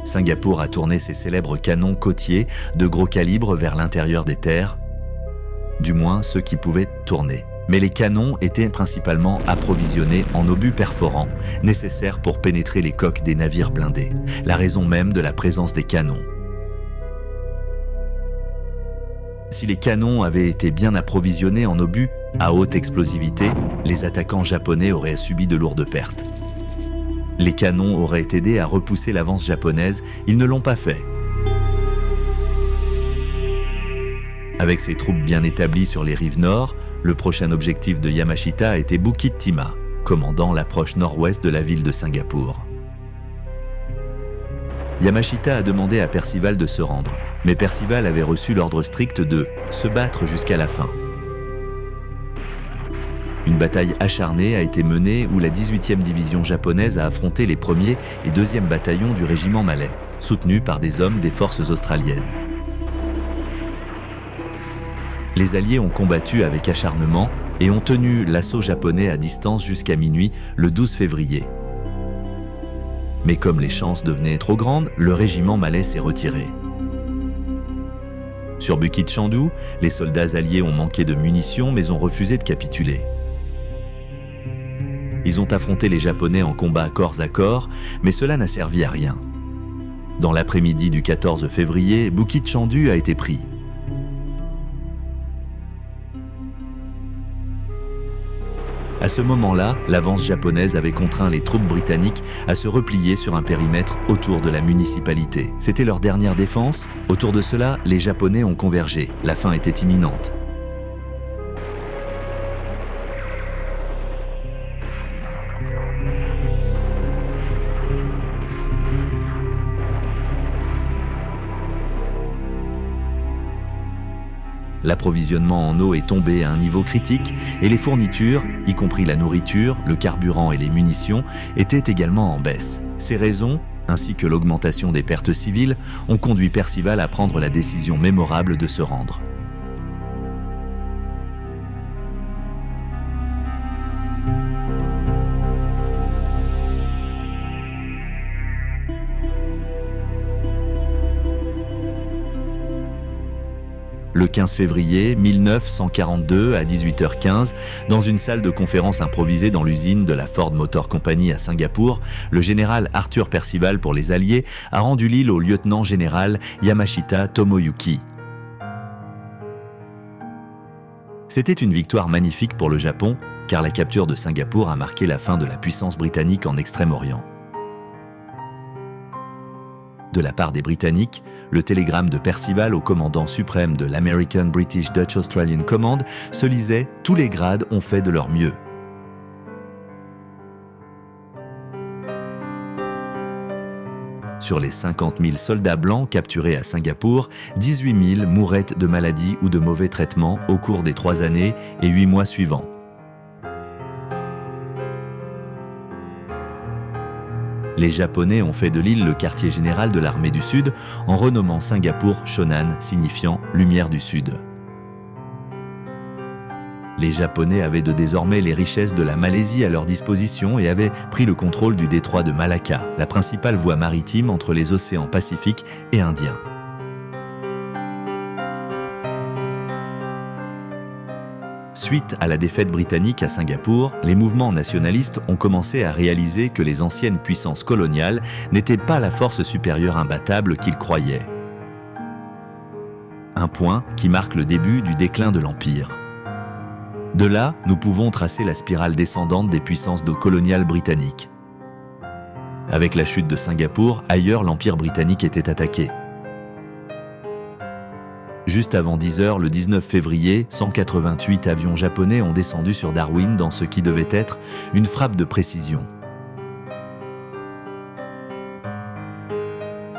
[SPEAKER 1] Singapour a tourné ses célèbres canons côtiers de gros calibre vers l'intérieur des terres, du moins ceux qui pouvaient tourner. Mais les canons étaient principalement approvisionnés en obus perforants, nécessaires pour pénétrer les coques des navires blindés, la raison même de la présence des canons. Si les canons avaient été bien approvisionnés en obus à haute explosivité, les attaquants japonais auraient subi de lourdes pertes. Les canons auraient aidé à repousser l'avance japonaise, ils ne l'ont pas fait. Avec ses troupes bien établies sur les rives nord, le prochain objectif de Yamashita a été Bukit Timah, commandant l'approche nord-ouest de la ville de Singapour. Yamashita a demandé à Percival de se rendre, mais Percival avait reçu l'ordre strict de se battre jusqu'à la fin. Une bataille acharnée a été menée où la 18e division japonaise a affronté les 1er et 2e bataillons du régiment malais, soutenus par des hommes des forces australiennes. Les Alliés ont combattu avec acharnement et ont tenu l'assaut japonais à distance jusqu'à minuit le 12 février. Mais comme les chances devenaient trop grandes, le régiment malais s'est retiré. Sur Bukit Chandu, les soldats alliés ont manqué de munitions mais ont refusé de capituler. Ils ont affronté les Japonais en combat corps à corps, mais cela n'a servi à rien. Dans l'après-midi du 14 février, Bukit Chandu a été pris. À ce moment-là, l'avance japonaise avait contraint les troupes britanniques à se replier sur un périmètre autour de la municipalité. C'était leur dernière défense. Autour de cela, les Japonais ont convergé. La fin était imminente. L'approvisionnement en eau est tombé à un niveau critique et les fournitures, y compris la nourriture, le carburant et les munitions, étaient également en baisse. Ces raisons, ainsi que l'augmentation des pertes civiles, ont conduit Percival à prendre la décision mémorable de se rendre. Le 15 février 1942 à 18h15, dans une salle de conférence improvisée dans l'usine de la Ford Motor Company à Singapour, le général Arthur Percival pour les Alliés a rendu l'île au lieutenant-général Yamashita Tomoyuki. C'était une victoire magnifique pour le Japon, car la capture de Singapour a marqué la fin de la puissance britannique en Extrême-Orient. De la part des Britanniques, le télégramme de Percival au commandant suprême de l'American British Dutch Australian Command se lisait « Tous les grades ont fait de leur mieux ». Sur les 50 000 soldats blancs capturés à Singapour, 18 000 mouraient de maladies ou de mauvais traitements au cours des 3 années et 8 mois suivants. Les Japonais ont fait de l'île le quartier général de l'armée du Sud en renommant Singapour Shonan, signifiant « lumière du Sud ». Les Japonais avaient de désormais les richesses de la Malaisie à leur disposition et avaient pris le contrôle du détroit de Malacca, la principale voie maritime entre les océans Pacifique et Indien. Suite à la défaite britannique à Singapour, les mouvements nationalistes ont commencé à réaliser que les anciennes puissances coloniales n'étaient pas la force supérieure imbattable qu'ils croyaient. Un point qui marque le début du déclin de l'Empire. De là, nous pouvons tracer la spirale descendante des puissances coloniales britanniques. Avec la chute de Singapour, ailleurs l'Empire britannique était attaqué. Juste avant 10 heures, le 19 février, 188 avions japonais ont descendu sur Darwin dans ce qui devait être une frappe de précision.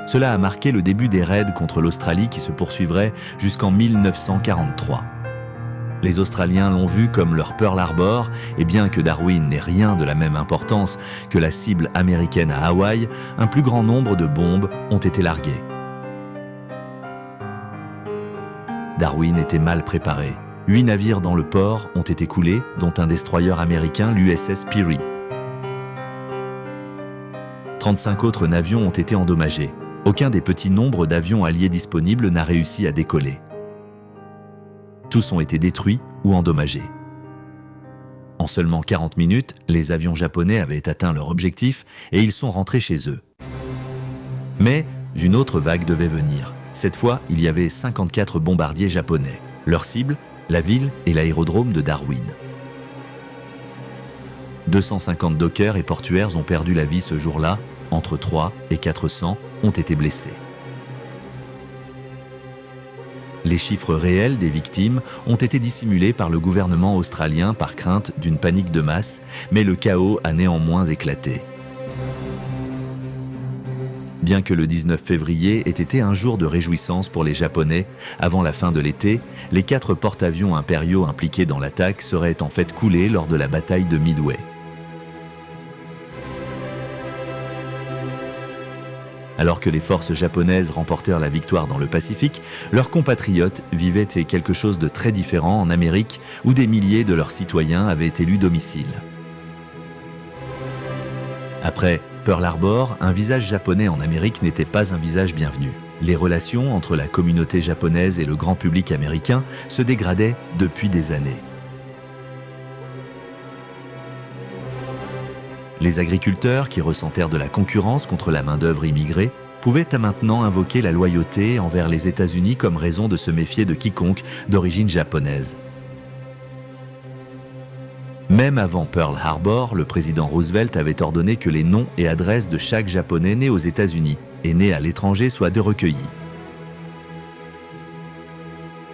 [SPEAKER 1] Cela a marqué le début des raids contre l'Australie qui se poursuivraient jusqu'en 1943. Les Australiens l'ont vu comme leur Pearl Harbor, et bien que Darwin n'ait rien de la même importance que la cible américaine à Hawaï, un plus grand nombre de bombes ont été larguées. Darwin était mal préparé. 8 navires dans le port ont été coulés, dont un destroyer américain, l'USS Peary. 35 autres navires ont été endommagés. Aucun des petits nombres d'avions alliés disponibles n'a réussi à décoller. Tous ont été détruits ou endommagés. En seulement 40 minutes, les avions japonais avaient atteint leur objectif et ils sont rentrés chez eux. Mais une autre vague devait venir. Cette fois, il y avait 54 bombardiers japonais. Leur cible, la ville et l'aérodrome de Darwin. 250 dockers et portuaires ont perdu la vie ce jour-là, entre 3 et 400 ont été blessés. Les chiffres réels des victimes ont été dissimulés par le gouvernement australien par crainte d'une panique de masse, mais le chaos a néanmoins éclaté. Bien que le 19 février ait été un jour de réjouissance pour les Japonais, avant la fin de l'été, les 4 porte-avions impériaux impliqués dans l'attaque seraient en fait coulés lors de la bataille de Midway. Alors que les forces japonaises remportèrent la victoire dans le Pacifique, leurs compatriotes vivaient quelque chose de très différent en Amérique où des milliers de leurs citoyens avaient élu domicile. Après Pearl Harbor, un visage japonais en Amérique n'était pas un visage bienvenu. Les relations entre la communauté japonaise et le grand public américain se dégradaient depuis des années. Les agriculteurs, qui ressentèrent de la concurrence contre la main-d'œuvre immigrée, pouvaient à maintenant invoquer la loyauté envers les États-Unis comme raison de se méfier de quiconque d'origine japonaise. Même avant Pearl Harbor, le président Roosevelt avait ordonné que les noms et adresses de chaque Japonais né aux États-Unis et né à l'étranger soient recueillis.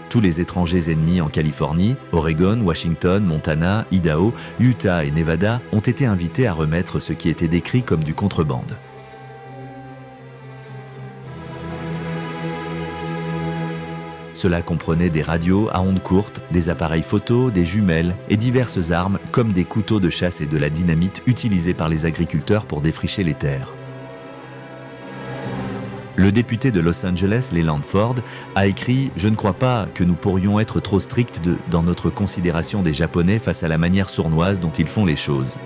[SPEAKER 1] Tous les étrangers ennemis en Californie, Oregon, Washington, Montana, Idaho, Utah et Nevada ont été invités à remettre ce qui était décrit comme du contrebande. Cela comprenait des radios à ondes courtes, des appareils photo, des jumelles et diverses armes comme des couteaux de chasse et de la dynamite utilisés par les agriculteurs pour défricher les terres. Le député de Los Angeles, Leland Ford, a écrit « Je ne crois pas que nous pourrions être trop stricts dans notre considération des Japonais face à la manière sournoise dont ils font les choses. »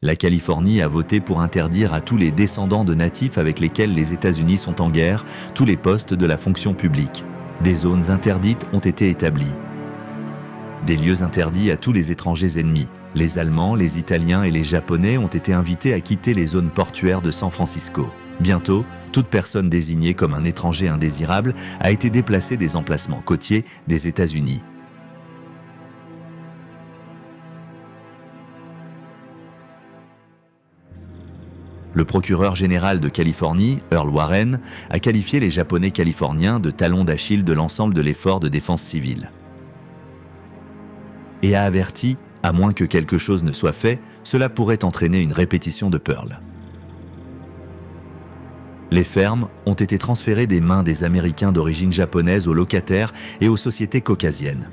[SPEAKER 1] La Californie a voté pour interdire à tous les descendants de natifs avec lesquels les États-Unis sont en guerre tous les postes de la fonction publique. Des zones interdites ont été établies. Des lieux interdits à tous les étrangers ennemis. Les Allemands, les Italiens et les Japonais ont été invités à quitter les zones portuaires de San Francisco. Bientôt, toute personne désignée comme un étranger indésirable a été déplacée des emplacements côtiers des États-Unis. Le procureur général de Californie, Earl Warren, a qualifié les Japonais californiens de talons d'Achille de l'ensemble de l'effort de défense civile. Et a averti, à moins que quelque chose ne soit fait, cela pourrait entraîner une répétition de Pearl. Les fermes ont été transférées des mains des Américains d'origine japonaise aux locataires et aux sociétés caucasiennes.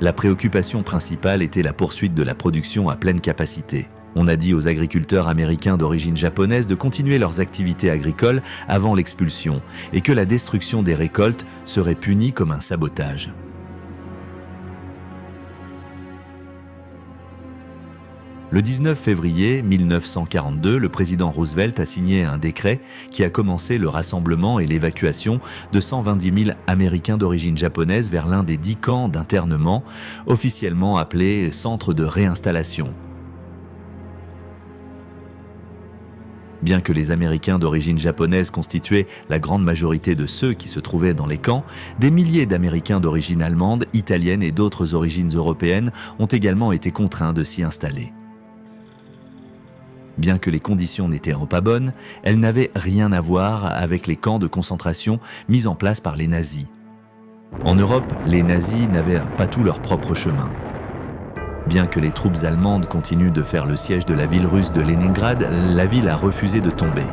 [SPEAKER 1] La préoccupation principale était la poursuite de la production à pleine capacité. On a dit aux agriculteurs américains d'origine japonaise de continuer leurs activités agricoles avant l'expulsion et que la destruction des récoltes serait punie comme un sabotage. Le 19 février 1942, le président Roosevelt a signé un décret qui a commencé le rassemblement et l'évacuation de 120 000 Américains d'origine japonaise vers l'un des 10 camps d'internement, officiellement appelés centres de réinstallation. Bien que les Américains d'origine japonaise constituaient la grande majorité de ceux qui se trouvaient dans les camps, des milliers d'Américains d'origine allemande, italienne et d'autres origines européennes ont également été contraints de s'y installer. Bien que les conditions n'étaient pas bonnes, elles n'avaient rien à voir avec les camps de concentration mis en place par les nazis. En Europe, les nazis n'avaient pas tout leur propre chemin. Bien que les troupes allemandes continuent de faire le siège de la ville russe de Leningrad, la ville a refusé de tomber.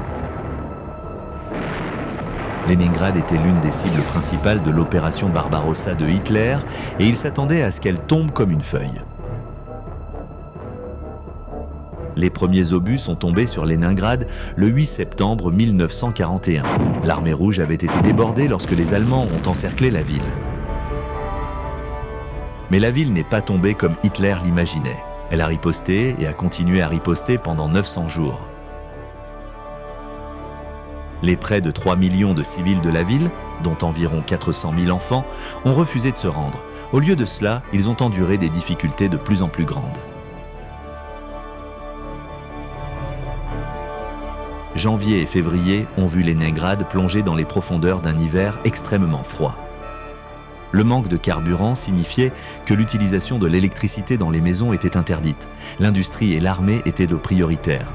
[SPEAKER 1] Leningrad était l'une des cibles principales de l'opération Barbarossa de Hitler et il s'attendait à ce qu'elle tombe comme une feuille. Les premiers obus sont tombés sur Leningrad le 8 septembre 1941. L'armée rouge avait été débordée lorsque les Allemands ont encerclé la ville. Mais la ville n'est pas tombée comme Hitler l'imaginait. Elle a riposté et a continué à riposter pendant 900 jours. Les près de 3 millions de civils de la ville, dont environ 400 000 enfants, ont refusé de se rendre. Au lieu de cela, ils ont enduré des difficultés de plus en plus grandes. Janvier et février ont vu Leningrad plonger dans les profondeurs d'un hiver extrêmement froid. Le manque de carburant signifiait que l'utilisation de l'électricité dans les maisons était interdite. L'industrie et l'armée étaient de prioritaires.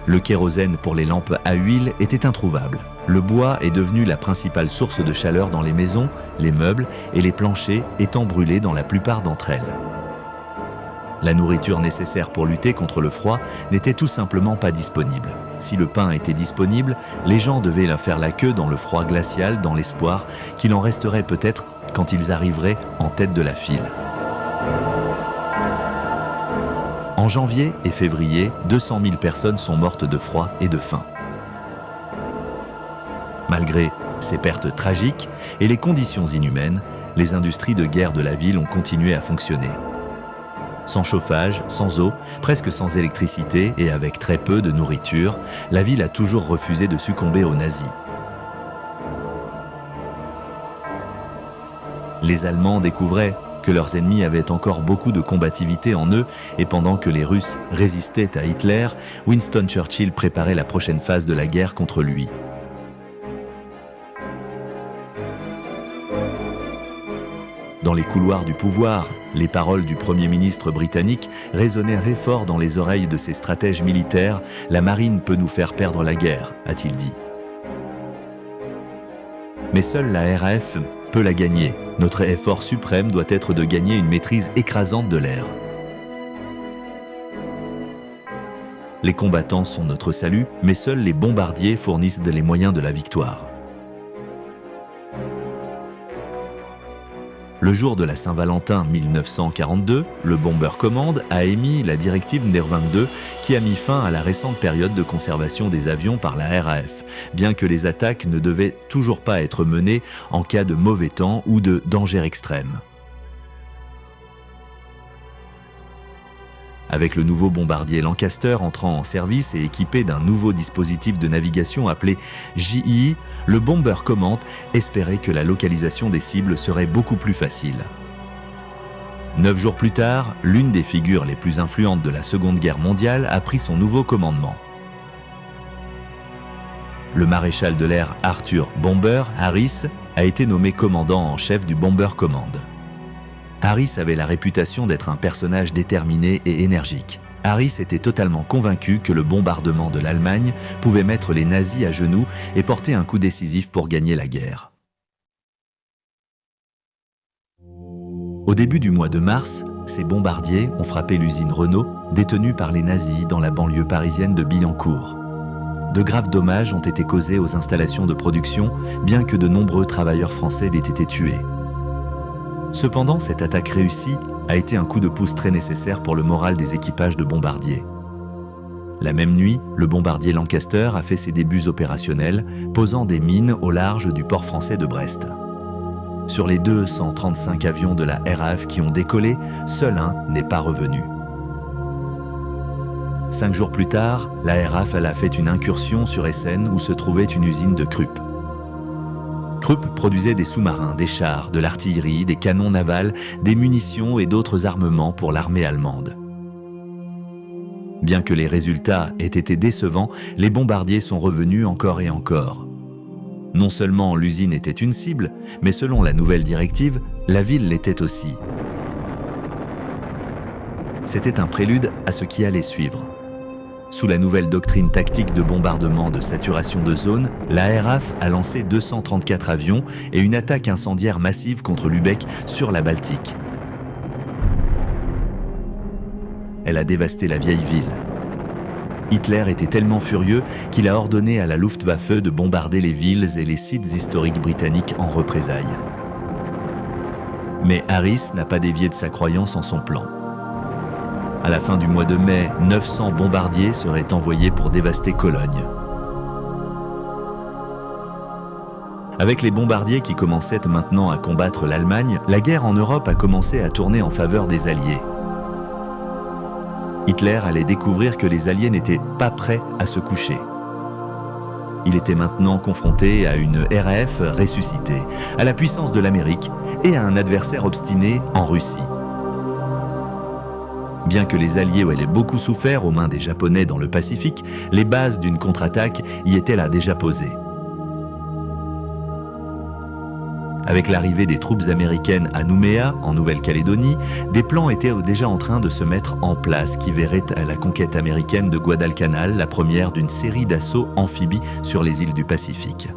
[SPEAKER 1] Le kérosène pour les lampes à huile était introuvable. Le bois est devenu la principale source de chaleur dans les maisons, les meubles et les planchers étant brûlés dans la plupart d'entre elles. La nourriture nécessaire pour lutter contre le froid n'était tout simplement pas disponible. Si le pain était disponible, les gens devaient faire la queue dans le froid glacial dans l'espoir qu'il en resterait peut-être quand ils arriveraient en tête de la file. En janvier et février, 200 000 personnes sont mortes de froid et de faim. Malgré ces pertes tragiques et les conditions inhumaines, les industries de guerre de la ville ont continué à fonctionner. Sans chauffage, sans eau, presque sans électricité et avec très peu de nourriture, la ville a toujours refusé de succomber aux nazis. Les Allemands découvraient que leurs ennemis avaient encore beaucoup de combativité en eux et pendant que les Russes résistaient à Hitler, Winston Churchill préparait la prochaine phase de la guerre contre lui. Dans les couloirs du pouvoir, les paroles du Premier ministre britannique résonnaient très fort dans les oreilles de ses stratèges militaires. « La marine peut nous faire perdre la guerre », a-t-il dit. Mais seule la RAF peut la gagner. Notre effort suprême doit être de gagner une maîtrise écrasante de l'air. Les combattants sont notre salut, mais seuls les bombardiers fournissent les moyens de la victoire. Le jour de la Saint-Valentin 1942, le Bomber Command a émis la directive NER 22 qui a mis fin à la récente période de conservation des avions par la RAF, bien que les attaques ne devaient toujours pas être menées en cas de mauvais temps ou de danger extrême. Avec le nouveau bombardier Lancaster entrant en service et équipé d'un nouveau dispositif de navigation appelé JI, le Bomber Command espérait que la localisation des cibles serait beaucoup plus facile. 9 jours plus tard, l'une des figures les plus influentes de la Seconde Guerre mondiale a pris son nouveau commandement. le maréchal de l'air Arthur Bomber Harris a été nommé commandant en chef du Bomber Command. Harris avait la réputation d'être un personnage déterminé et énergique. Harris était totalement convaincu que le bombardement de l'Allemagne pouvait mettre les nazis à genoux et porter un coup décisif pour gagner la guerre. Au début du mois de mars, ces bombardiers ont frappé l'usine Renault, détenue par les nazis dans la banlieue parisienne de Billancourt. De graves dommages ont été causés aux installations de production, bien que de nombreux travailleurs français aient été tués. Cependant, cette attaque réussie a été un coup de pouce très nécessaire pour le moral des équipages de bombardiers. La même nuit, le bombardier Lancaster a fait ses débuts opérationnels, posant des mines au large du port français de Brest. Sur les 235 avions de la RAF qui ont décollé, seul un n'est pas revenu. 5 jours plus tard, la RAF a fait une incursion sur Essen où se trouvait une usine de Krupp. Krupp produisait des sous-marins, des chars, de l'artillerie, des canons navals, des munitions et d'autres armements pour l'armée allemande. Bien que les résultats aient été décevants, les bombardiers sont revenus encore et encore. Non seulement l'usine était une cible, mais selon la nouvelle directive, la ville l'était aussi. C'était un prélude à ce qui allait suivre. Sous la nouvelle doctrine tactique de bombardement de saturation de zone, la RAF a lancé 234 avions et une attaque incendiaire massive contre Lübeck sur la Baltique. Elle a dévasté la vieille ville. Hitler était tellement furieux qu'il a ordonné à la Luftwaffe de bombarder les villes et les sites historiques britanniques en représailles. Mais Harris n'a pas dévié de sa croyance en son plan. À la fin du mois de mai, 900 bombardiers seraient envoyés pour dévaster Cologne. Avec les bombardiers qui commençaient maintenant à combattre l'Allemagne, la guerre en Europe a commencé à tourner en faveur des Alliés. Hitler allait découvrir que les Alliés n'étaient pas prêts à se coucher. Il était maintenant confronté à une RAF ressuscitée, à la puissance de l'Amérique et à un adversaire obstiné en Russie. Bien que les Alliés aient beaucoup souffert aux mains des Japonais dans le Pacifique, les bases d'une contre-attaque y étaient là déjà posées. Avec l'arrivée des troupes américaines à Nouméa, en Nouvelle-Calédonie, des plans étaient déjà en train de se mettre en place qui verraient à la conquête américaine de Guadalcanal la première d'une série d'assauts amphibies sur les îles du Pacifique.